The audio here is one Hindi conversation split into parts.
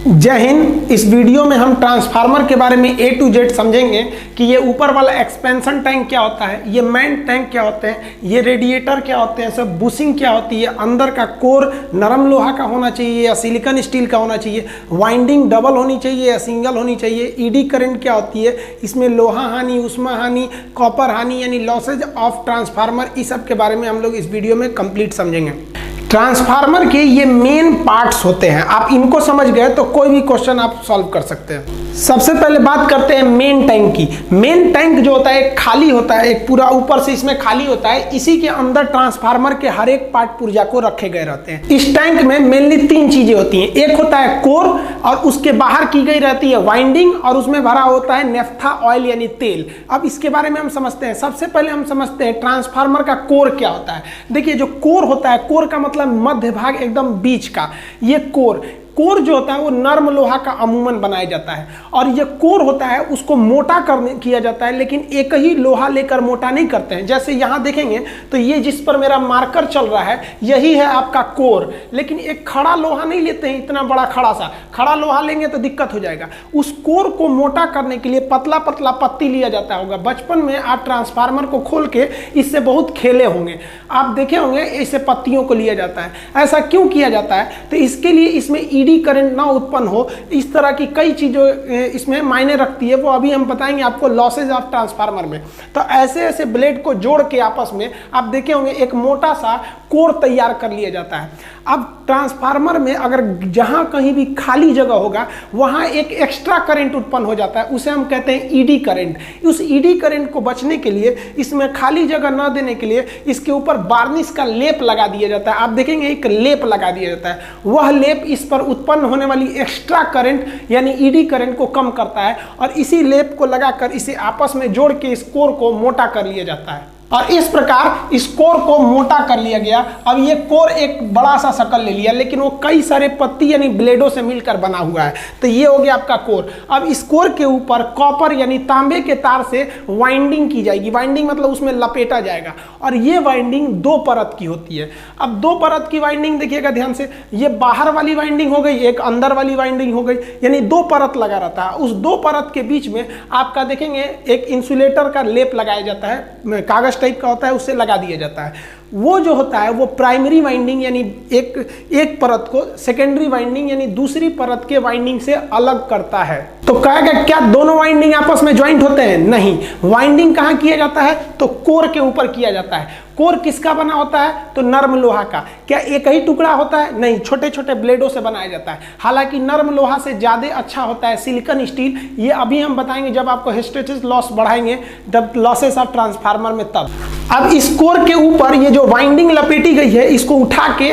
जय हिंद। इस वीडियो में हम ट्रांसफार्मर के बारे में A to Z समझेंगे कि ये ऊपर वाला एक्सपेंशन टैंक क्या होता है, ये मेन टैंक क्या होते हैं, ये रेडिएटर क्या होते हैं, सब बुशिंग क्या होती है, अंदर का कोर नरम लोहा का होना चाहिए या सिलिकॉन स्टील का होना चाहिए, वाइंडिंग डबल होनी चाहिए या सिंगल होनी चाहिए, ईडी करंट क्या होती है, इसमें लोहा हानि, उष्मा हानि, कॉपर हानि यानी लॉसेज ऑफ ट्रांसफार्मर, इस सब के बारे में हम लोग इस वीडियो में कंप्लीट समझेंगे। ट्रांसफार्मर के ये मेन पार्ट्स होते हैं, आप इनको समझ गए तो कोई भी क्वेश्चन आप सॉल्व कर सकते हैं। सबसे पहले बात करते हैं मेन टैंक की। मेन टैंक जो होता है एक खाली होता है, एक पूरा ऊपर से इसमें खाली होता है, इसी के अंदर ट्रांसफार्मर के हर एक पार्ट पुर्जा को रखे गए रहते हैं। इस टैंक में मेनली तीन चीजें होती हैं, एक होता है कोर और उसके बाहर की गई रहती है वाइंडिंग और उसमें भरा होता है नेफ्था ऑयल यानी तेल। अब इसके बारे में हम समझते हैं। सबसे पहले हम समझते हैं ट्रांसफार्मर का कोर क्या होता है। देखिए जो कोर होता है, कोर का मतलब मध्य भाग एकदम बीच का, ये कोर जो होता है वो नर्म लोहा का अमूमन बनाया जाता है और ये कोर होता है उसको मोटा किया जाता है, लेकिन एक ही लोहा लेकर मोटा नहीं करते हैं। जैसे यहाँ देखेंगे तो ये जिस पर मेरा मार्कर चल रहा है यही है आपका कोर, लेकिन एक खड़ा लोहा नहीं लेते हैं, इतना बड़ा खड़ा लोहा लेंगे तो दिक्कत हो जाएगा। उस कोर को मोटा करने के लिए पतला पतला पत्ती लिया जाता होगा। बचपन में आप ट्रांसफार्मर को खोल के इससे बहुत खेले होंगे, आप देखे होंगे ऐसे पत्तियों को लिया जाता है। ऐसा क्यों किया जाता है? तो इसके लिए इसमें ईडी करंट ना उत्पन्न हो, इस तरह की कई चीजें इसमें मायने रखती है, वो अभी हम बताएंगे आपको लॉसेज ऑफ ट्रांसफार्मर में। तो ऐसे ऐसे ब्लेड को जोड़ के आपस में आप देखे होंगे एक मोटा सा कोर तैयार कर लिया जाता है। अब ट्रांसफार्मर में अगर जहां कहीं भी खाली जगह होगा वहां एक एक्स्ट्रा करंट उत्पन्न हो जाता है, उसे हम कहते हैं ईडी करंट। उस ईडी करंट को बचने के लिए, इसमें खाली जगह न देने के लिए इसके ऊपर वार्निश का लेप लगा दिया जाता है। आप देखेंगे एक लेप लगा दिया जाता है, वह लेप इस पर उत्पन्न होने वाली एक्स्ट्रा करंट यानी ईडी करंट को कम करता है और इसी लेप को लगाकर इसे आपस में जोड़ के इस कोर को मोटा कर लिया जाता है और इस प्रकार इस कोर को मोटा कर लिया गया। अब ये कोर एक बड़ा सा शकल ले लिया, लेकिन वो कई सारे पत्ती यानी ब्लेडों से मिलकर बना हुआ है, तो ये हो गया आपका कोर। अब इस कोर के ऊपर कॉपर यानी तांबे के तार से वाइंडिंग की जाएगी। वाइंडिंग मतलब उसमें लपेटा जाएगा और ये वाइंडिंग दो परत की होती है। अब दो परत की वाइंडिंग देखिएगा ध्यान से, ये बाहर वाली वाइंडिंग हो गई, एक अंदर वाली वाइंडिंग हो गई, यानी दो परत लगा रहता है। उस दो परत के बीच में आपका देखेंगे एक इंसुलेटर का लेप लगाया जाता है, कागज टाइप का होता है, उससे लगा दिया जाता है। वो जो होता है वो प्राइमरी वाइंडिंग यानी एक परत को सेकेंडरी वाइंडिंग यानी दूसरी परत के वाइंडिंग से अलग करता है। तो कहेगा क्या दोनों वाइंडिंग आपस में ज्वाइंट होते हैं? नहीं, वाइंडिंग कहां किया जाता है? तो कोर के ऊपर किया जाता है। कोर किसका बना होता है? तो नर्म लोहा का। क्या एक ही टुकड़ा होता है? नहीं, छोटे छोटे ब्लेडों से बनाया जाता है। हालांकि नर्म लोहा से ज्यादा अच्छा होता है सिलिकॉन स्टील, ये अभी हम बताएंगे जब आपको हिस्टैरिसीस लॉस बढ़ाएंगे, जब लॉसेस ऑफ ट्रांसफार्मर में तब। अब इस कोर के ऊपर ये जो वाइंडिंग लपेटी गई है इसको उठा के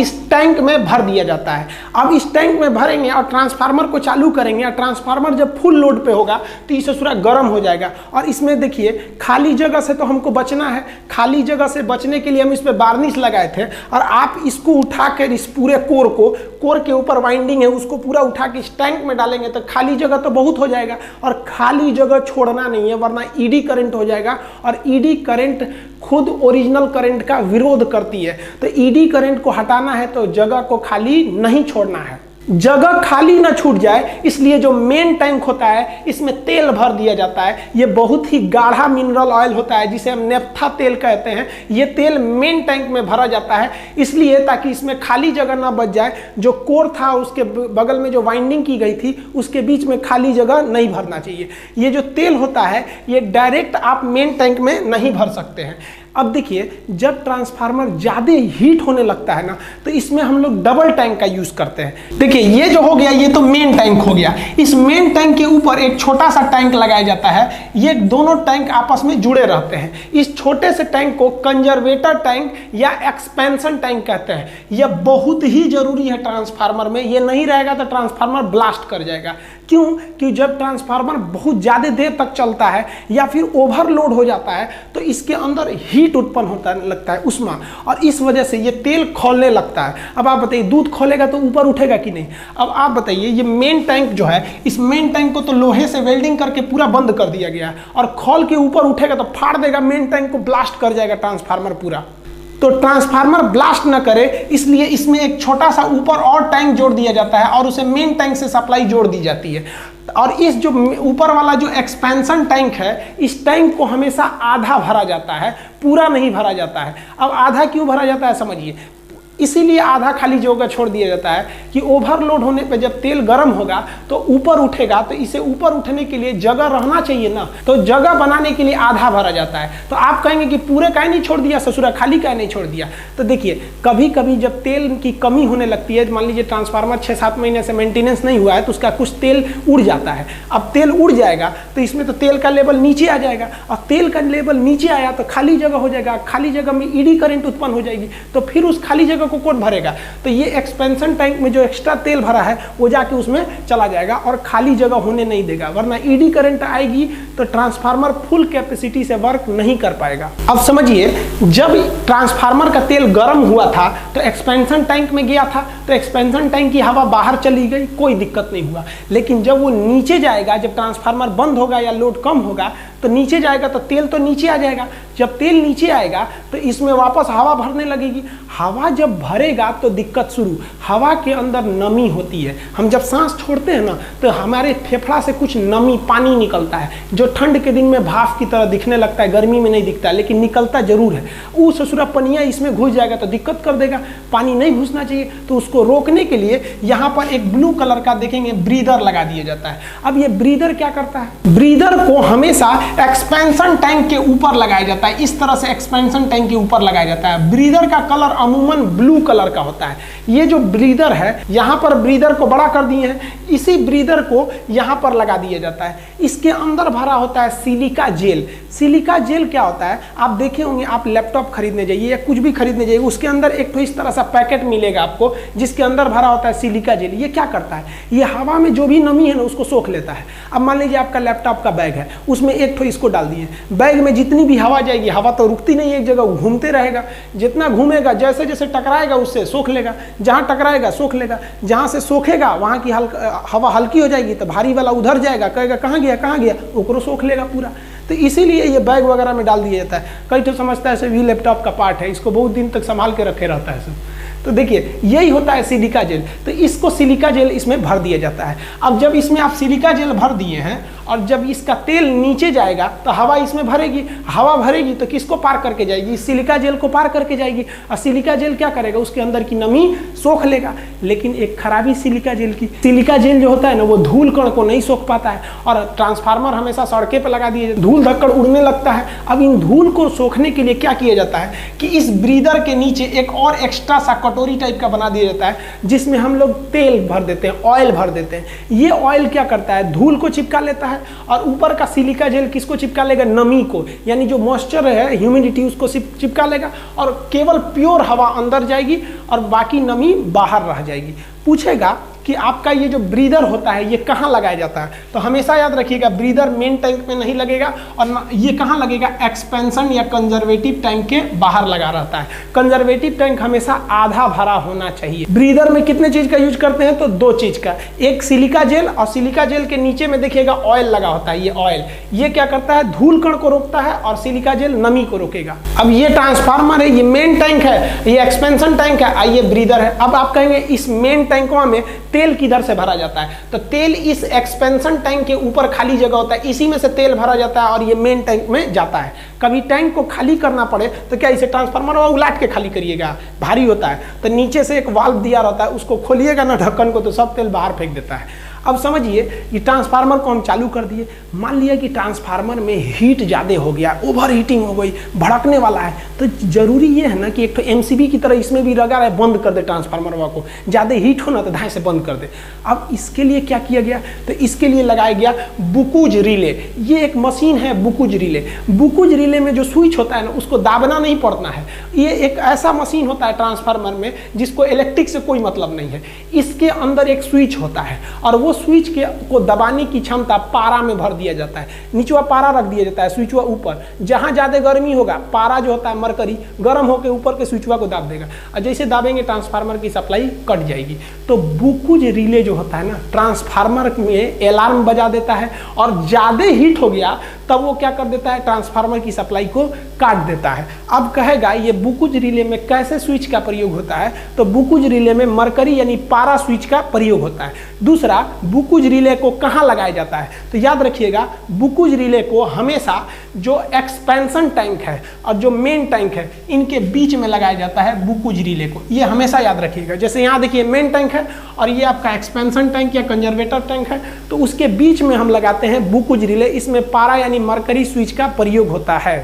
इस टैंक में भर दिया जाता है। अब इस टैंक में भरेंगे और ट्रांसफार्मर को चालू करेंगे और ट्रांसफार्मर जब फुल लोड पे होगा तो इसे पूरा गर्म हो जाएगा। और इसमें देखिए खाली जगह से तो हमको बचना है, खाली जगह से बचने के लिए हम इस पे वार्निश लगाए थे और आप इसको उठाकर इस पूरे कोर के ऊपर वाइंडिंग है उसको पूरा उठा के इस टैंक में डालेंगे तो खाली जगह तो बहुत हो जाएगा और खाली जगह छोड़ना नहीं है, वरना ईडी करंट हो जाएगा और ईडी करंट खुद ओरिजिनल करंट का विरोध करती है। तो ईडी करंट को हटाना है तो जगह को खाली नहीं छोड़ना है, जगह खाली ना छूट जाए, इसलिए जो मेन टैंक होता है इसमें तेल भर दिया जाता है। ये बहुत ही गाढ़ा मिनरल ऑयल होता है जिसे हम नेफ्था तेल कहते हैं। ये तेल मेन टैंक में भरा जाता है इसलिए ताकि इसमें खाली जगह ना बच जाए। जो कोर था उसके बगल में जो वाइंडिंग की गई थी उसके बीच में खाली जगह नहीं भरना चाहिए। ये जो तेल होता है ये डायरेक्ट आप मेन टैंक में नहीं भर सकते हैं। अब देखिए जब ट्रांसफार्मर ज़्यादा हीट होने लगता है ना तो इसमें हम लोग डबल टैंक का यूज़ करते हैं। देखिए ये जो हो गया ये तो मेन टैंक हो गया, इस मेन टैंक के ऊपर एक छोटा सा टैंक लगाया जाता है। ये दोनों टैंक आपस में जुड़े रहते हैं। इस छोटे से टैंक को कंजर्वेटर टैंक या एक्सपेंशन टैंक कहते हैं। यह बहुत ही जरूरी है ट्रांसफार्मर में, ये नहीं रहेगा तो ट्रांसफार्मर ब्लास्ट कर जाएगा। क्यों? कि जब ट्रांसफार्मर बहुत ज़्यादा देर तक चलता है या फिर ओवरलोड हो जाता है तो इसके अंदर हीट उत्पन्न होता लगता है, उष्मा, और इस वजह से ये तेल खौलने लगता है। अब आप बताइए दूध खौलेगा तो ऊपर उठेगा कि नहीं? अब आप बताइए ये मेन टैंक जो है इस मेन टैंक को तो लोहे से वेल्डिंग करके पूरा बंद कर दिया गया है और खौल के ऊपर उठेगा तो फाड़ देगा, मेन टैंक को ब्लास्ट कर जाएगा ट्रांसफार्मर पूरा। तो ट्रांसफार्मर ब्लास्ट न करे इसलिए इसमें एक छोटा सा ऊपर और टैंक जोड़ दिया जाता है और उसे मेन टैंक से सप्लाई जोड़ दी जाती है। और इस जो ऊपर वाला जो एक्सपेंशन टैंक है, इस टैंक को हमेशा आधा भरा जाता है, पूरा नहीं भरा जाता है। अब आधा क्यों भरा जाता है समझिए, इसीलिए आधा खाली जगह छोड़ दिया जाता है कि ओवरलोड होने पे जब तेल गर्म होगा तो ऊपर उठेगा, तो इसे ऊपर उठने के लिए जगह रहना चाहिए ना, तो जगह बनाने के लिए आधा भरा जाता है। तो आप कहेंगे कि पूरे काहे नहीं छोड़ दिया ससुरा, खाली काहे नहीं छोड़ दिया। तो देखिए कभी कभी जब तेल की कमी होने लगती है, मान लीजिए ट्रांसफार्मर 6-7 महीने से मेंटेनेंस नहीं हुआ है तो उसका कुछ तेल उड़ जाता है। अब तेल उड़ जाएगा तो इसमें तो तेल का लेवल नीचे आ जाएगा, और तेल का लेवल नीचे आया तो खाली जगह हो जाएगा, खाली जगह में ईडी करंट उत्पन्न हो जाएगी, तो फिर उस खाली जगह को कौन भरेगा। तो ये एक्सपेंशन टैंक में जो एक्स्ट्रा तेल भरा है वो जाके उसमें चला जाएगा और खाली जगह होने नहीं देगा, वरना ईडी करंट आएगी तो ट्रांसफार्मर फुल कैपेसिटी से वर्क नहीं कर पाएगा। अब समझिए जब ट्रांसफार्मर का तेल गर्म हुआ था तो एक्सपेंशन टैंक में गया था, तो एक्सपेंशन टैंक की हवा बाहर चली गई, कोई दिक्कत नहीं हुआ। लेकिन जब वो नीचे जाएगा, जब ट्रांसफार्मर बंद होगा या लोड कम होगा तो नीचे जाएगा तो तेल तो नीचे आ जाएगा। जब तेल नीचे आएगा तो इसमें वापस हवा भरने लगेगी। हवा जब भरेगा तो दिक्कत शुरू। हवा के अंदर नमी होती है, हम जब सांस छोड़ते हैं ना तो हमारे फेफड़ा से कुछ नमी पानी निकलता है, जो ठंड के दिन में भाप की तरह दिखने लगता है, गर्मी में नहीं दिखता है, लेकिन निकलता जरूर है। वो ससुरा पनिया इसमें घुस जाएगा तो दिक्कत कर देगा, पानी नहीं घुसना चाहिए। तो उसको रोकने के लिए यहाँ पर एक ब्लू कलर का देखेंगे ब्रीदर लगा दिया जाता है। अब ये ब्रीदर क्या करता है, ब्रीदर को हमेशा एक्सपेंशन टैंक के ऊपर लगाया जाता है, इस तरह से एक्सपेंशन टैंक के ऊपर लगाया जाता है। ब्रीदर का कलर अमूमन ब्लू कलर का होता है। ये जो ब्रीदर है, यहाँ पर ब्रीदर को बड़ा कर दिए हैं, इसी ब्रीदर को यहाँ पर लगा दिया जाता है। इसके अंदर भरा होता है सिलिका जेल। सिलिका जेल क्या होता है, आप देखे होंगे, आप लैपटॉप खरीदने जाइए या कुछ भी खरीदने जाइए, उसके अंदर एक तो इस तरह सा पैकेट मिलेगा आपको जिसके अंदर भरा होता है सिलिका जेल। ये क्या करता है, ये हवा में जो भी नमी है ना उसको सोख लेता है। अब मान लीजिए आपका लैपटॉप का बैग है, उसमें एक तो इसको डाल दिए, बैग में जितनी भी हवा जाएगी, हवा तो रुकती नहीं, एक जगह घूमते रहेगा, जितना घूमेगा जैसे जैसे टकराएगा उससे सोख लेगा, जहाँ टकराएगा सोख लेगा, जहाँ से सोखेगा वहाँ की हवा हल्की हो जाएगी तो भारी वाला उधर जाएगा, कहेगा कहाँ गया, ओकरो सोख लेगा पूरा। तो इसीलिए ये बैग वगैरह में डाल दिया जाता है। कई तो समझता है भी लैपटॉप का पार्ट है, इसको बहुत दिन तक संभाल के रखे रहता है सब। तो देखिए यही होता है सिलिका जेल। तो इसको सिलिका जेल इसमें भर दिया जाता है। अब जब इसमें आप सिलिका जेल भर दिए हैं और जब इसका तेल नीचे जाएगा तो हवा इसमें भरेगी, हवा भरेगी तो किसको पार करके जाएगी, सिलिका जेल को पार करके जाएगी। और सिलिका जेल क्या करेगा, उसके अंदर की नमी सोख लेगा। लेकिन एक खराबी सिलिका जेल की, सिलिका जेल जो होता है ना वो धूल कण को नहीं सोख पाता है, और ट्रांसफार्मर हमेशा सड़के पर लगा दिए, धूल धक्कड़ उड़ने लगता है। अब इन धूल को सोखने के लिए क्या किया जाता है कि इस ब्रीदर के नीचे एक और एक्स्ट्रा सा कटोरी टाइप का बना दिया जाता है जिसमें हम लोग तेल भर देते हैं, ऑयल भर देते हैं। ये ऑयल क्या करता है, धूल को चिपका लेता है, और ऊपर का सिलिका जेल किसको चिपका लेगा, नमी को, यानी जो मॉइस्चर है, ह्यूमिडिटी, उसको चिपका लेगा, और केवल प्योर हवा अंदर जाएगी और बाकी नमी बाहर रह जाएगी। पूछेगा कि आपका ये जो ब्रीदर होता है ये कहाँ लगाया जाता है, तो हमेशा याद रखिएगा ब्रीदर मेन टैंक में नहीं लगेगा, और ये कहाँ लगेगा, एक्सपेंशन या कंजर्वेटिव टैंक के बाहर लगा रहता है। कंजर्वेटिव टैंक हमेशा आधा भरा होना चाहिए। ब्रीदर में कितने चीज का यूज करते हैं, तो 2 चीज का, एक सिलिका जेल, और सिलिका जेल के नीचे में देखिएगा ऑयल लगा होता है। ये ऑयल ये क्या करता है, धूल कण को रोकता है, और सिलिका जेल नमी को रोकेगा। अब ये ट्रांसफार्मर है, ये मेन टैंक है, ये एक्सपेंशन टैंक है, ये ब्रीदर है। अब आप कहेंगे इस मेन टैंकों में तेल किधर से भरा जाता है, तो तेल इस एक्सपेंशन टैंक के ऊपर खाली जगह होता है, इसी में से तेल भरा जाता है और ये मेन टैंक में जाता है। कभी टैंक को खाली करना पड़े तो क्या इसे ट्रांसफार्मर उलाट के खाली करिएगा, भारी होता है, तो नीचे से एक वाल्व दिया रहता है, उसको खोलिएगा ना ढक्कन को तो सब तेल बाहर फेंक देता है। अब समझिए ये ट्रांसफार्मर को हम चालू कर दिए, मान लिया कि ट्रांसफार्मर में हीट ज़्यादा हो गया, ओवर हीटिंग हो गई, भड़कने वाला है, तो जरूरी ये है ना कि एक तो एमसीबी की तरह इसमें भी लगा रहे, बंद कर दे ट्रांसफार्मर को, ज़्यादा हीट हो ना तो धाए से बंद कर दे। अब इसके लिए क्या किया गया, तो इसके लिए लगाया गया बुकुज रिले। ये एक मशीन है बुकुज रिले। बुकुज रिले में जो स्विच होता है ना उसको दाबना नहीं पड़ता है। ये एक ऐसा मशीन होता है ट्रांसफार्मर में जिसको इलेक्ट्रिक से कोई मतलब नहीं है। इसके अंदर एक स्विच होता है और वो स्विच को दबाने की क्षमता पारा में भर दिया जाता है। नीचवा पारा रख दिया जाता है, स्विचवा ऊपर, जहां ज्यादा गर्मी होगा पारा जो होता है मरकरी गर्म होकर ऊपर के स्विचवा को दाब देगा, और जैसे दाबेंगे ट्रांसफार्मर की सप्लाई कट जाएगी। तो बुकुज रिले जो होता है ना, ट्रांसफार्मर में अलार्म बजा देता है, और ज्यादा हीट हो गया तब वो क्या कर देता है, ट्रांसफार्मर की सप्लाई को काट देता है। अब कहेगा ये बुकुज रिले में कैसे स्विच का प्रयोग होता है, तो बुकुज रिले में मरकरी यानी पारा स्विच का प्रयोग होता है। दूसरा, बुकुज रिले को कहाँ लगाया जाता है, तो याद रखिएगा बुकुज रिले को हमेशा जो एक्सपेंशन टैंक है और जो मेन टैंक है इनके बीच में लगाया जाता है बुकुज रिले को, ये हमेशा याद रखिएगा। जैसे यहाँ देखिए मेन टैंक है और ये आपका एक्सपेंशन टैंक या कंजर्वेटर टैंक है, तो उसके बीच में हम लगाते हैं बुकुज रिले, इसमें पारा यानी मरकरी स्विच का प्रयोग होता है।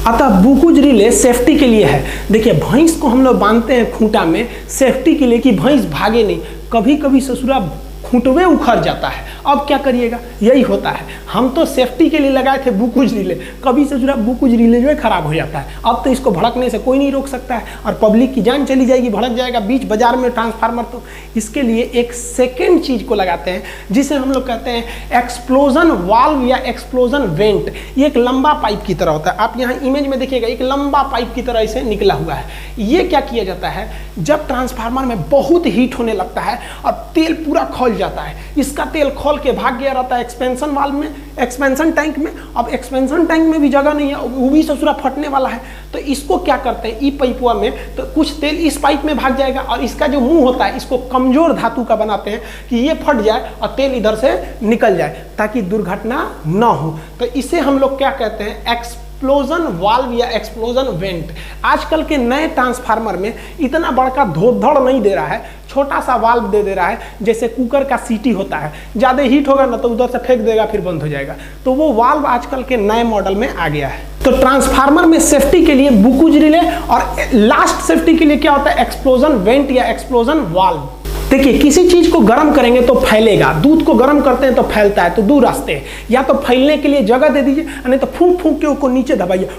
अतः बुकुज रिले सेफ्टी के लिए है। देखिए भैंस को हम लोग बांधते हैं खूंटा में सेफ्टी के लिए कि भैंस भागे नहीं, कभी कभी ससुरा खूंटवे उखड़ जाता है, अब क्या करिएगा, यही होता है। हम तो सेफ्टी के लिए लगाए थे बुकुज रिले, कभी से जुड़ा बुकुज रिले जो है खराब हो जाता है, अब तो इसको भड़कने से कोई नहीं रोक सकता है और पब्लिक की जान चली जाएगी, भड़क जाएगा बीच बाजार में ट्रांसफार्मर। तो इसके लिए एक सेकेंड चीज को लगाते हैं जिसे हम लोग कहते हैं एक्सप्लोजन वाल्व या एक्सप्लोजन वेंट। ये एक लंबा पाइप की तरह होता है, आप यहाँ इमेज में देखिएगा एक लंबा पाइप की तरह इसे निकला हुआ है। ये क्या किया जाता है, जब ट्रांसफार्मर में बहुत हीट होने लगता है और तेल पूरा खौल जाता है, इसका तेल खोल के भाग गया रहता है एक्सपेंशन वाल्व में, एक्सपेंशन टैंक में। अब एक्सपेंशन टैंक में भी जगह नहीं है, वो भी ससुरा फटने वाला है, तो इसको क्या करते हैं, ई पाइपुआ में तो कुछ तेल इस पाइप में भाग जाएगा और इसका जो मुंह होता है इसको कमजोर धातु का बनाते हैं कि ये फट जाए और तेल इधर से निकल जाए ताकि दुर्घटना ना हो। तो इसे हम लोग क्या कहते हैं, एक्सप्लोजन वाल्व या एक्सप्लोजन वेंट। आजकल के नए ट्रांसफार्मर में इतना बड़का धोधड़ नहीं दे रहा है, छोटा सा वाल्व दे रहा है, जैसे कुकर का सीटी होता है, ज़्यादा हीट होगा ना तो उधर से फेंक देगा फिर बंद हो जाएगा, तो वो वाल्व आजकल के नए मॉडल में आ गया है। तो ट्रांसफार्मर में सेफ्टी के लिए बुकुज रिले और लास्ट सेफ्टी के लिए क्या होता है, एक्सप्लोजन वेंट या एक्सप्लोजन वाल्व। देखिए किसी चीज को गर्म करेंगे तो फैलेगा, दूध को गर्म करते हैं तो फैलता है, तो दो रास्ते हैं, या तो फैलने के लिए जगह दे दीजिए, नहीं तो फूंक फूंक के उसको नीचे दबाइए,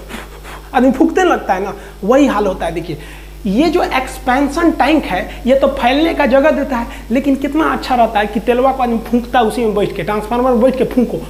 आदमी फूंकते लगता है ना, वही हाल होता है। देखिए ये जो एक्सपेंशन टैंक है ये तो फैलने का जगह देता है, लेकिन कितना अच्छा रहता है कि तेलवा को आदमी फूंकता है उसी में बैठ के, ट्रांसफार्मर में बैठ के फूंको,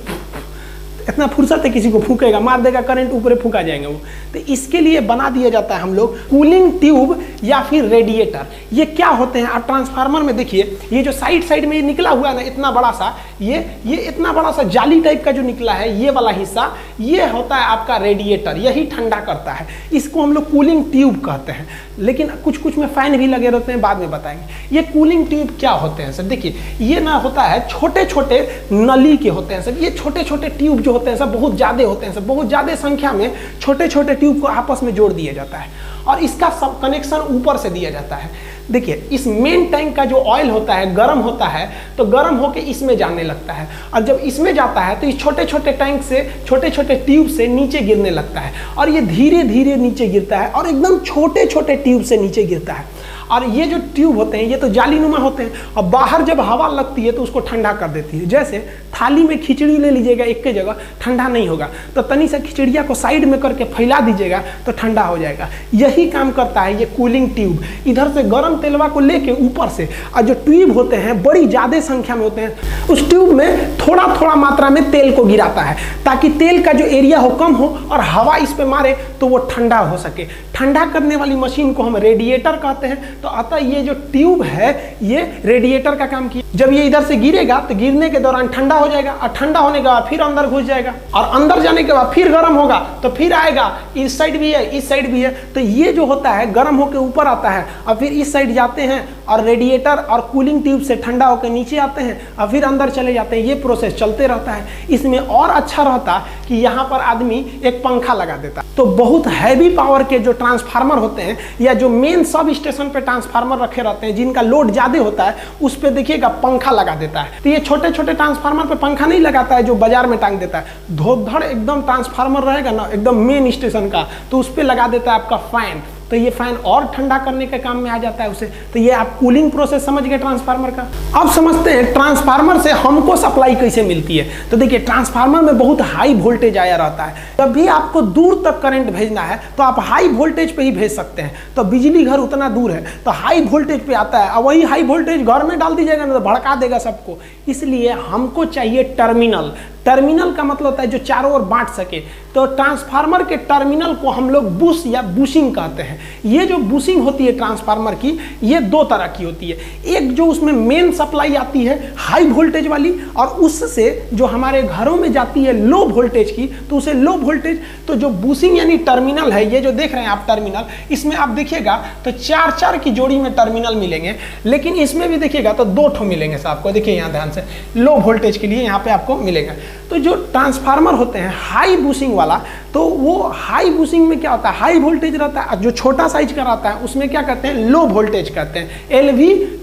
इतना फुर्सत है किसी को फूकेगा, मार देगा करंट, ऊपर फूका जाएंगे वो। तो इसके लिए बना दिया जाता है हम लोग कूलिंग ट्यूब या फिर रेडिएटर। ये क्या होते हैं, आप ट्रांसफार्मर में देखिए ये जो साइड में ये निकला हुआ है ना इतना बड़ा सा, ये इतना बड़ा सा जाली टाइप का जो निकला है ये वाला हिस्सा, ये होता है आपका रेडिएटर, यही ठंडा करता है, इसको हम लोग कूलिंग ट्यूब कहते हैं। लेकिन कुछ में फैन भी लगे रहते हैं, बाद में बताएंगे। ये कूलिंग ट्यूब क्या होते हैं सर, देखिए ये ना होता है छोटे छोटे नली के होते हैं सर, ये छोटे छोटे ट्यूब जो होते हैं सब बहुत ज़्यादा होते हैं, सब बहुत ज़्यादा संख्या में छोटे छोटे ट्यूब को आपस में जोड़ दिया जाता है और इसका सब कनेक्शन ऊपर से दिया जाता है। देखिए इस मेन टैंक का जो ऑयल होता है गर्म होता है तो गर्म होकर इसमें जाने लगता है, और जब इसमें जाता है तो इस छोटे छोटे टैंक से छोटे छोटे ट्यूब से नीचे गिरने लगता है, और ये धीरे धीरे नीचे गिरता है और एकदम छोटे छोटे ट्यूब से नीचे गिरता है। और ये जो ट्यूब होते हैं ये तो जालीनुमा होते हैं, और बाहर जब हवा लगती है तो उसको ठंडा कर देती है। जैसे थाली में खिचड़ी ले लीजिएगा एक के जगह, ठंडा नहीं होगा, तो तनी सा खिचड़िया को साइड में करके फैला दीजिएगा तो ठंडा हो जाएगा। यही काम करता है ये कूलिंग ट्यूब, इधर से गर्म तेलवा को लेके ऊपर से, और जो ट्यूब होते हैं बड़ी ज़्यादा संख्या में होते हैं, उस ट्यूब में थोड़ा थोड़ा मात्रा में तेल को गिराता है ताकि तेल का जो एरिया हो कम हो और हवा इस पे मारे तो वो ठंडा हो सके। ठंडा करने वाली मशीन को हम रेडिएटर कहते हैं। तो अतः ये जो ट्यूब है ये रेडिएटर का काम किया। जब ये इधर से गिरेगा तो गिरने के दौरान ठंडा हो जाएगा, और ठंडा होने के बाद फिर अंदर घुस जाएगा, और अंदर जाने के बाद फिर गर्म होगा तो फिर आएगा, इस साइड भी है इस साइड भी है, तो ये जो होता है गर्म होकर ऊपर आता है और फिर इस साइड जाते हैं, और रेडिएटर और कूलिंग ट्यूब से ठंडा होकर नीचे आते हैं और फिर अंदर चले जाते हैं। ये प्रोसेस चलते रहता है। इसमें और अच्छा रहता कि यहाँ पर आदमी एक पंखा लगा देता, तो बहुत हैवी पावर के जो ट्रांसफार्मर होते हैं या जो मेन सब स्टेशन पे ट्रांसफार्मर रखे रहते हैं जिनका लोड ज्यादा होता है उस पे देखिएगा पंखा लगा देता है। तो ये छोटे छोटे ट्रांसफार्मर पे पंखा नहीं लगाता है जो बाजार में टांग देता है। धोधड़ एकदम ट्रांसफार्मर रहेगा ना एकदम मेन स्टेशन का, तो उस पे लगा देता है आपका फैन, तो ये फैन और ठंडा करने के काम में आ जाता है उसे। तो ये आप कूलिंग प्रोसेस समझ गए ट्रांसफार्मर का। अब समझते हैं ट्रांसफार्मर से हमको सप्लाई कैसे मिलती है। तो देखिए ट्रांसफार्मर में बहुत हाई वोल्टेज आया रहता है, जब भी आपको दूर तक करंट भेजना है तो आप हाई वोल्टेज पे ही भेज सकते हैं। तो बिजली घर उतना दूर है तो हाई वोल्टेज पे आता है, और वही हाई वोल्टेज घर में डाल दीजिएगा ना तो भड़का देगा सबको। इसलिए हमको चाहिए टर्मिनल। टर्मिनल का मतलब होता है जो चारों ओर बांट सके। तो ट्रांसफार्मर के टर्मिनल को हम लोग बुश या बुशिंग कहते हैं। ये जो बुशिंग होती है ट्रांसफार्मर की, ये दो तरह की होती है। एक जो उसमें मेन सप्लाई आती है हाई वोल्टेज वाली, और उससे जो हमारे घरों में जाती है लो वोल्टेज की, तो उसे लो वोल्टेज। तो जो बुशिंग यानी टर्मिनल है, ये जो देख रहे हैं आप टर्मिनल, इसमें आप देखिएगा तो 4-4 की जोड़ी में टर्मिनल मिलेंगे, लेकिन इसमें भी देखिएगा तो 2 ठो मिलेंगे आपको। देखिए यहाँ ध्यान से, लो वोल्टेज के लिए यहाँ पे आपको मिलेगा। तो जो ट्रांसफार्मर होते हैं हाई बुशिंग वाला, तो वो हाई बुशिंग में क्या होता है, हाई वोल्टेज रहता है। जो छोटा साइज का रहता है उसमें क्या कहते हैं, लो वोल्टेज कहते हैं।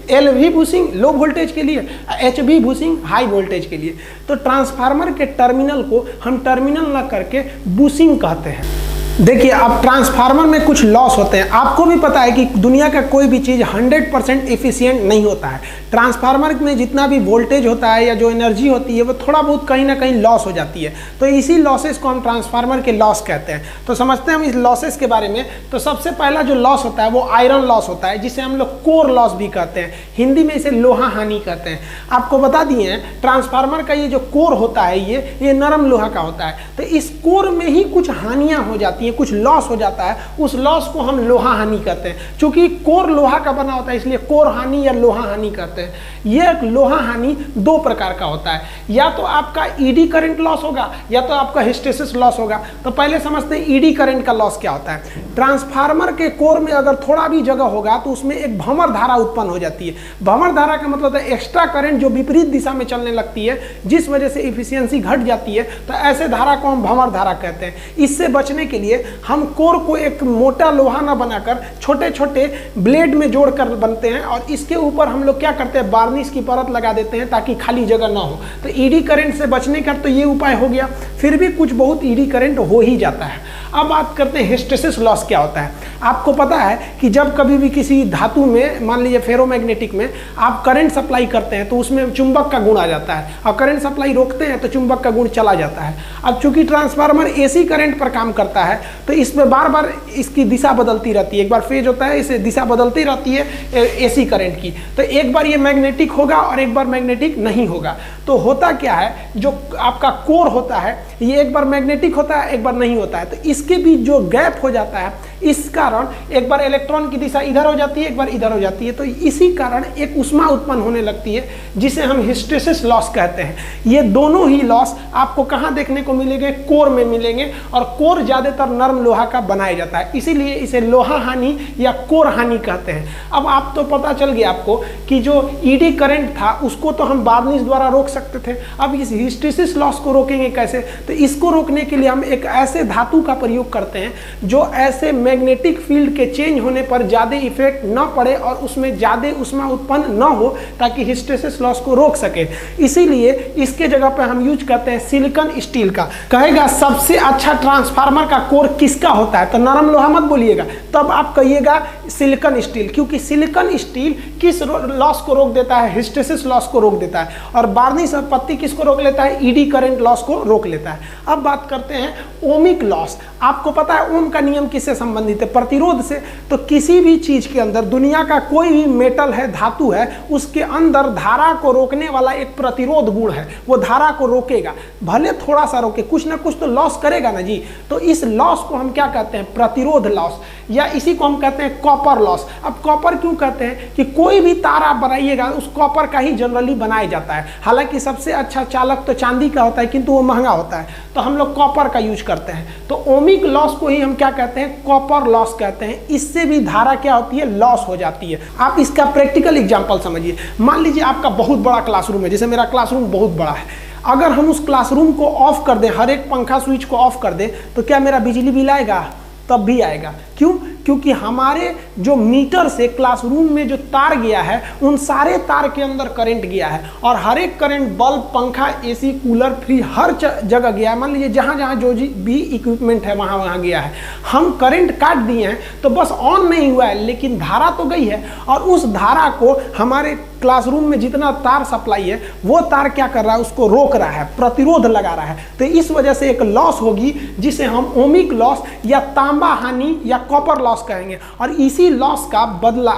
एलवी बुशिंग लो वोल्टेज के लिए, एचवी बुशिंग हाई वोल्टेज के लिए। तो ट्रांसफार्मर के टर्मिनल को हम टर्मिनल ना करके बुशिंग कहते हैं। देखिए, अब ट्रांसफार्मर में कुछ लॉस होते हैं। आपको भी पता है कि दुनिया का कोई भी चीज़ 100% एफिशिएंट नहीं होता है। ट्रांसफार्मर में जितना भी वोल्टेज होता है या जो एनर्जी होती है, वो थोड़ा बहुत कहीं ना कहीं लॉस हो जाती है। तो इसी लॉसेस को हम ट्रांसफार्मर के लॉस कहते हैं। तो समझते हैं हम इस लॉसेस के बारे में। तो सबसे पहला जो लॉस होता है वो आयरन लॉस होता है, जिसे हम लोग कोर लॉस भी कहते हैं। हिंदी में इसे लोहा हानि कहते हैं। आपको बता दिए हैं, ट्रांसफार्मर का ये जो कोर होता है ये नरम लोहा का होता है। तो इस कोर में ही कुछ हानियां हो जाती है, कुछ लॉस हो जाता है। उस लॉस को हम लोहा हानि कहते हैं। क्योंकि कोर लोहा का बना होता है, इसलिए कोर हानि या लोहा हानि कहते हैं। यह लोहा हानि 2 प्रकार का होता है। या तो आपका ईडी करंट लॉस होगा, या तो आपका हिस्टेरिसिस लॉस होगा। तो पहले समझते हैं ईडी करंट का लॉस क्या होता है। ट्रांसफार्मर के कोर में अगर थोड़ा भी जगह होगा तो उसमें एक भंवर धारा उत्पन्न हो जाती है। भंवर धारा का मतलब है एक्स्ट्रा करंट जो विपरीत दिशा में चलने लगती है, जिस वजह से इफिशियंसी घट जाती है। तो ऐसे धारा को हम भंवर धारा कहते हैं। इससे बचने के लिए हम कोर को एक मोटा लोहा ना बनाकर छोटे छोटे ब्लेड में जोड़कर बनते हैं, और इसके ऊपर हम लोग क्या करते हैं, वार्निश की परत लगा देते हैं ताकि खाली जगह ना हो। तो ईडी करंट से बचने का तो ये उपाय हो गया। फिर भी कुछ बहुत ईडी करंट हो ही जाता है। अब बात करते हैं हिस्टेरिसिस लॉस क्या होता है। आपको पता है कि जब कभी भी किसी धातु में, मान लीजिए फेरोमैग्नेटिक में, आप करंट सप्लाई करते हैं तो उसमें चुंबक का गुण आ जाता है, और करंट सप्लाई रोकते हैं तो चुंबक का गुण चला जाता है। अब चूंकि ट्रांसफार्मर एसी करंट पर काम करता है, तो इसमें बार बार इसकी दिशा बदलती रहती है। एक बार फेज होता है, इसे दिशा बदलती रहती है एसी करंट की। तो एक बार ये मैग्नेटिक होगा और एक बार मैग्नेटिक नहीं होगा। तो होता क्या है, जो आपका कोर होता है ये एक बार मैग्नेटिक होता है, एक बार नहीं होता है। तो इसके बीच जो गैप हो जाता है, इस कारण एक बार इलेक्ट्रॉन की दिशा इधर हो जाती है, एक बार इधर हो जाती है। तो इसी कारण एक ऊष्मा उत्पन्न होने लगती है, जिसे हम हिस्टेरिसिस लॉस कहते हैं। ये दोनों ही लॉस आपको कहाँ देखने को मिलेंगे, कोर में मिलेंगे। और कोर ज्यादातर नरम लोहा का बनाया जाता है, इसीलिए इसे लोहा हानि या कोर हानि कहते हैं। अब आप तो पता चल गया आपको कि जो ईडी करंट था उसको तो हम वार्निश द्वारा रोक सकते थे। अब इस हिस्टेरिसिस लॉस को रोकेंगे कैसे? तो इसको रोकने के लिए हम एक ऐसे धातु का प्रयोग करते हैं जो ऐसे मैग्नेटिक फील्ड के चेंज होने पर ज़्यादा इफेक्ट न पड़े और उसमें ज़्यादा ऊष्मा उत्पन्न न हो, ताकि हिस्टेरिसिस लॉस को रोक सके। इसीलिए इसके जगह पर हम यूज करते हैं सिलिकॉन स्टील का। कहेगा सबसे अच्छा ट्रांसफार्मर का कोर किसका होता है, तो नरम लोहा मत बोलिएगा, तब आप कहिएगा सिलिकॉन स्टील। क्योंकि सिलिकॉन स्टील किस लॉस को रोक देता है, हिस्टेरिसिस लॉस को रोक देता है। और वार्निश और पत्ती किसको रोक लेता है, ईडी करंट लॉस को रोक लेता है। अब बात करते हैं ओमिक लॉस। आपको पता है ओम का नियम किससे संबंधित है, प्रतिरोध से। तो किसी भी चीज के अंदर, दुनिया का कोई भी मेटल है, धातु है, उसके अंदर धारा को रोकने वाला एक प्रतिरोध गुण है। वो धारा को रोकेगा, भले थोड़ा सा रोके, कुछ ना कुछ तो लॉस करेगा ना जी। तो इस लॉस को हम क्या कहते हैं, प्रतिरोध लॉस, या इसी को हम कहते हैं कॉपर लॉस। अब कॉपर क्यों कहते हैं कि कोई भी तार आप बनाइएगा उस कॉपर का ही जनरली बनाया जाता है। हालांकि सबसे अच्छा चालक तो चांदी का होता है, किंतु वो महंगा होता है, तो हम लोग कॉपर का यूज करते हैं। तो ओमिक लॉस को ही हम क्या कहते हैं, कॉपर लॉस कहते हैं। इससे भी धारा क्या होती है, लॉस हो जाती है। आप इसका प्रैक्टिकल एग्जांपल समझिए। मान लीजिए आपका बहुत बड़ा क्लासरूम है, जैसे मेरा क्लासरूम बहुत बड़ा है। अगर हम उस क्लासरूम को ऑफ कर दें, हर एक पंखा स्विच को ऑफ कर दें, तो क्या मेरा बिजली बिल आएगा? तब भी आएगा। क्यों? क्योंकि हमारे जो मीटर से क्लासरूम में जो तार गया है, उन सारे तार के अंदर करंट गया है, और हर एक करंट बल्ब, पंखा, एसी, कूलर, फ्रिज हर जगह गया है। मान लीजिए जहाँ जहाँ जो भी इक्विपमेंट है वहाँ वहाँ गया है। हम करंट काट दिए हैं तो बस ऑन नहीं हुआ है, लेकिन धारा तो गई है, और उस धारा को हमारे क्लासरूम में जितना तार सप्लाई है वो तार क्या कर रहा है, उसको रोक रहा है, प्रतिरोध लगा रहा है। तो इस वजह से एक लॉस होगी जिसे हम ओमिक लॉस या तांबा हानि या कॉपर लॉस कहेंगे। और इसी लॉस का बदला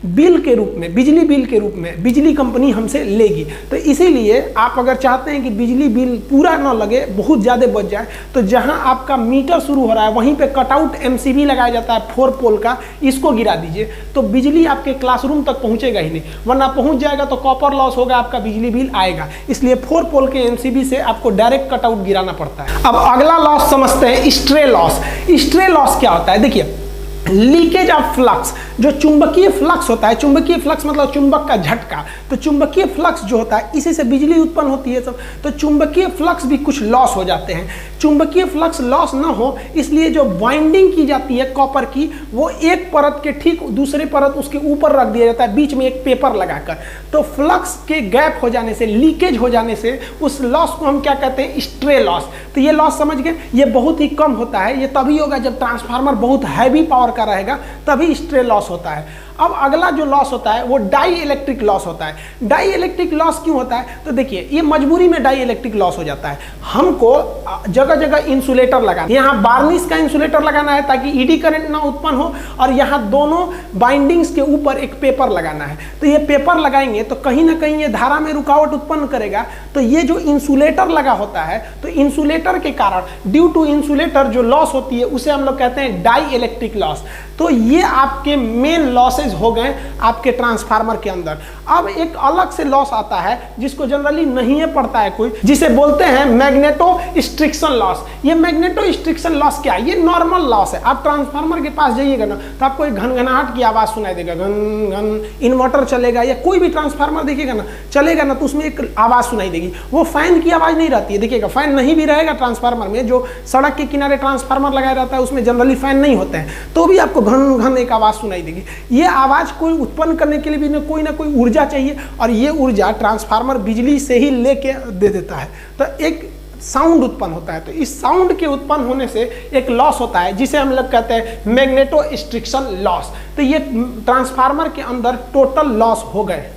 बिल के रूप में, बिजली बिल के रूप में बिजली कंपनी हमसे लेगी। तो इसीलिए आप अगर चाहते हैं कि बिजली बिल पूरा ना लगे, बहुत ज़्यादा बच जाए, तो जहां आपका मीटर शुरू हो रहा है वहीं पे कटआउट एमसीबी लगाया जाता है 4 पोल का, इसको गिरा दीजिए तो बिजली आपके क्लासरूम तक पहुंचेगा ही नहीं, वरना पहुंच जाएगा तो कॉपर लॉस होगा, आपका बिजली बिल आएगा। इसलिए 4 पोल के एमसीबी से आपको डायरेक्ट कटआउट गिराना पड़ता है। अब अगला लॉस समझते हैं, स्ट्रे लॉस। स्ट्रे लॉस क्या होता है? देखिए, लीकेज ऑफ फ्लक्स, जो चुंबकीय फ्लक्स होता है, चुंबकीय फ्लक्स मतलब चुंबक का झटका, तो चुंबकीय फ्लक्स जो होता है इसी से बिजली उत्पन्न होती है सब, तो चुंबकीय फ्लक्स भी कुछ लॉस हो जाते हैं। चुंबकीय फ्लक्स लॉस ना हो इसलिए जो बाइंडिंग की जाती है कॉपर की, वो एक परत के ठीक दूसरे परत उसके ऊपर रख दिया जाता है, बीच में एक पेपर लगाकर। तो फ्लक्स के गैप हो जाने से, लीकेज हो जाने से उस लॉस को हम क्या कहते हैं? Stray loss. तो ये लॉस समझ गए, ये बहुत ही कम होता है, ये तभी होगा जब ट्रांसफार्मर बहुत हैवी पावर का रहेगा, तभी स्ट्रे लॉस होता है। अब अगला जो लॉस होता है वो डाई इलेक्ट्रिक लॉस होता है। डाई इलेक्ट्रिक लॉस क्यों होता है? तो देखिए, ये मजबूरी में डाई इलेक्ट्रिक लॉस हो जाता है। हमको जगह जगह इंसुलेटर लगाना, यहाँ बार्निश का इंसुलेटर लगाना है ताकि ईडी करंट ना उत्पन्न हो, और यहाँ दोनों बाइंडिंग्स के ऊपर एक पेपर लगाना है। तो ये पेपर लगाएंगे तो कहीं ना कहीं ये धारा में रुकावट उत्पन्न करेगा। तो ये जो इंसुलेटर लगा होता है, तो इंसुलेटर के कारण, ड्यू टू इंसुलेटर जो लॉस होती है उसे हम लोग कहते हैं डाई इलेक्ट्रिक लॉस। तो ये आपके मेन लॉसेज हो गए आपके ट्रांसफार्मर के अंदर। अब एक अलग से लॉस आता है जिसको जनरली नहीं पड़ता है कोई, जिसे बोलते हैं मैग्नेटो स्ट्रिक्शन लॉस। ये मैग्नेटो स्ट्रिक्शन लॉस क्या है? ये नॉर्मल लॉस है। आप ट्रांसफार्मर के पास जाइएगा ना तो आपको एक घनघनाहट की आवाज सुनाई देगा, घन घन। इन्वर्टर चलेगा या कोई भी ट्रांसफार्मर देखिएगा ना, चलेगा ना तो उसमें एक आवाज सुनाई देगी। वो फैन की आवाज नहीं रहती है, देखिएगा फैन नहीं भी रहेगा ट्रांसफार्मर में, जो सड़क के किनारे ट्रांसफार्मर लगाया रहता है उसमें जनरली फैन नहीं होते हैं, तो भी आपको घन घन एक आवाज सुनाई देगी। ये आवाज कोई उत्पन्न करने के लिए भी कोई ना कोई ऊर्जा चाहिए, और ये ऊर्जा ट्रांसफार्मर बिजली से ही लेके दे देता है। तो एक साउंड उत्पन्न होता है। तो इस साउंड के उत्पन्न होने से एक लॉस होता है जिसे हम लोग कहते हैं मैग्नेटो स्ट्रिक्शन लॉस। तो ये ट्रांसफार्मर के अंदर टोटल लॉस हो गए।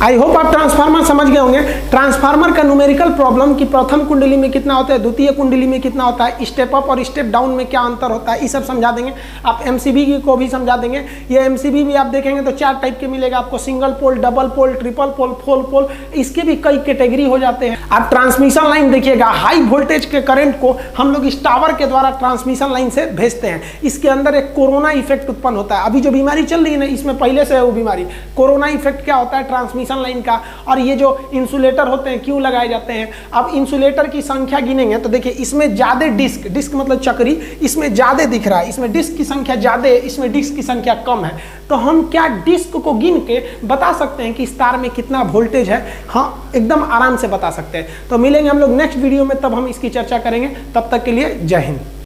आई होप आप ट्रांसफार्मर समझ गए होंगे। ट्रांसफार्मर का न्यूमेरिकल प्रॉब्लम कि प्रथम कुंडली में कितना होता है, द्वितीय कुंडली में कितना होता है, स्टेप अप और स्टेप डाउन में क्या अंतर होता है, ये सब समझा देंगे। आप एमसीबी को भी समझा देंगे। ये एमसीबी भी आप देखेंगे तो 4 टाइप के मिलेगा आपको, single pole, double pole, triple pole, 4 pole, इसके भी कई कैटेगरी हो जाते हैं। आप ट्रांसमिशन लाइन देखिएगा, हाई वोल्टेज के करंट को हम लोग इस टावर के द्वारा ट्रांसमिशन लाइन से भेजते हैं। इसके अंदर एक कोरोना इफेक्ट उत्पन्न होता है। अभी जो बीमारी चल रही है ना, इसमें पहले से है वो बीमारी। कोरोना इफेक्ट क्या होता है? ट्रांसमिशन लाइन का। और ये जो इंसुलेटर होते हैं क्यों लगाए जाते हैं? अब इंसुलेटर की संख्या गिनेंगे तो देखिए, इसमें ज्यादा डिस्क, डिस्क मतलब चक्री, इसमें ज्यादा दिख रहा है, इसमें डिस्क की संख्या ज्यादा है, इसमें डिस्क की संख्या कम है। तो हम क्या डिस्क को गिन के बता सकते हैं कि इस तार में कितना वोल्टेज है? हाँ, एकदम आराम से बता सकते हैं। तो मिलेंगे हम लोग नेक्स्ट वीडियो में, तब हम इसकी चर्चा करेंगे। तब तक के लिए जय हिंद।